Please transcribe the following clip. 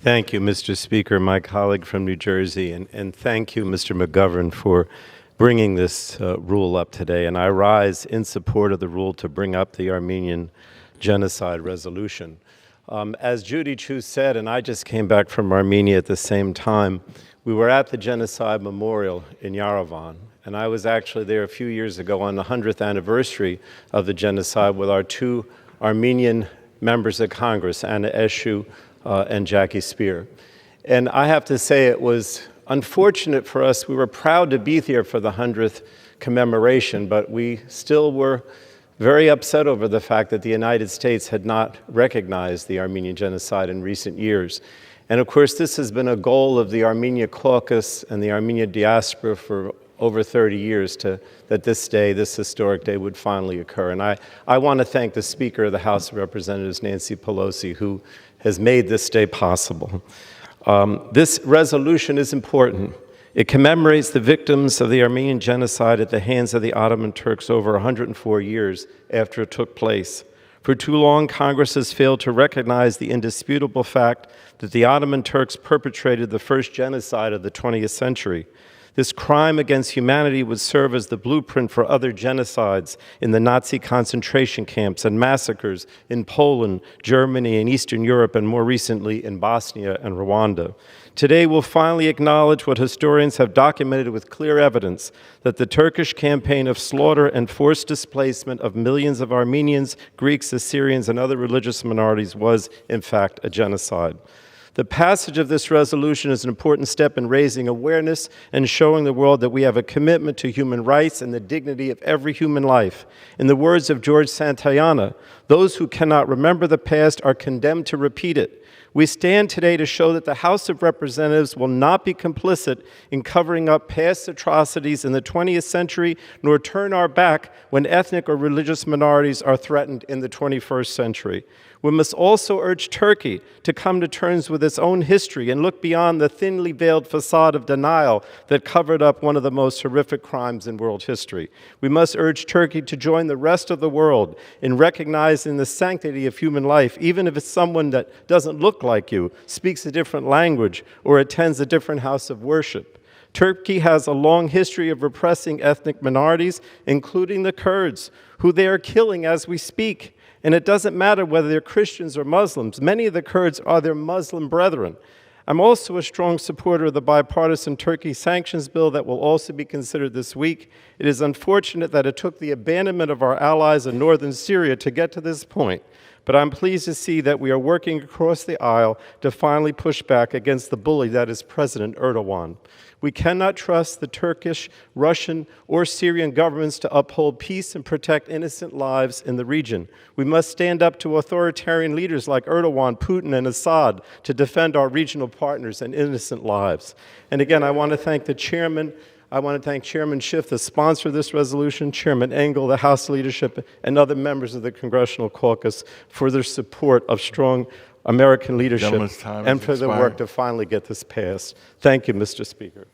Thank you, Mr. Speaker, my colleague from New Jersey, and thank you, Mr. McGovern, for bringing this rule up today. And I rise in support of the rule to bring up the Armenian Genocide Resolution. As Judy Chu said, and I just came back from Armenia at the same time, we were at the Genocide Memorial in Yerevan, and I was actually there a few years ago on the 100th anniversary of the genocide with our two Armenian members of Congress, Anna Eshoo and Jackie Spear. And I have to say it was unfortunate for us. We were proud to be here for the 100th commemoration, but we still were very upset over the fact that the United States had not recognized the Armenian genocide in recent years. And of course, this has been a goal of the Armenia caucus and the Armenian diaspora for over 30 years that this day, this historic day, would finally occur. And I want to thank the Speaker of the House of Representatives, Nancy Pelosi, who has made this day possible. This resolution is important. It commemorates the victims of the Armenian genocide at the hands of the Ottoman Turks over 104 years after it took place. For too long, Congress has failed to recognize the indisputable fact that the Ottoman Turks perpetrated the first genocide of the 20th century. This crime against humanity would serve as the blueprint for other genocides in the Nazi concentration camps and massacres in Poland, Germany, and Eastern Europe, and more recently in Bosnia and Rwanda. Today, we'll finally acknowledge what historians have documented with clear evidence, that the Turkish campaign of slaughter and forced displacement of millions of Armenians, Greeks, Assyrians, and other religious minorities was, in fact, a genocide. The passage of this resolution is an important step in raising awareness and showing the world that we have a commitment to human rights and the dignity of every human life. In the words of George Santayana, those who cannot remember the past are condemned to repeat it. We stand today to show that the House of Representatives will not be complicit in covering up past atrocities in the 20th century, nor turn our back when ethnic or religious minorities are threatened in the 21st century. We must also urge Turkey to come to terms with its own history and look beyond the thinly veiled facade of denial that covered up one of the most horrific crimes in world history. We must urge Turkey to join the rest of the world in recognizing the sanctity of human life, even if it's someone that doesn't look like you, speaks a different language, or attends a different house of worship. Turkey has a long history of repressing ethnic minorities, including the Kurds, who they are killing as we speak. And it doesn't matter whether they're Christians or Muslims. Many of the Kurds are their Muslim brethren. I'm also a strong supporter of the bipartisan Turkey sanctions bill that will also be considered this week. It is unfortunate that it took the abandonment of our allies in northern Syria to get to this point. But I'm pleased to see that we are working across the aisle to finally push back against the bully that is President Erdogan. We cannot trust the Turkish, Russian, or Syrian governments to uphold peace and protect innocent lives in the region. We must stand up to authoritarian leaders like Erdogan, Putin, and Assad to defend our regional partners and innocent lives. And again, I want to thank the chairman. I want to thank Chairman Schiff, the sponsor of this resolution, Chairman Engel, the House leadership, and other members of the Congressional Caucus for their support of strong American leadership and for the work to finally get this passed. Thank you, Mr. Speaker.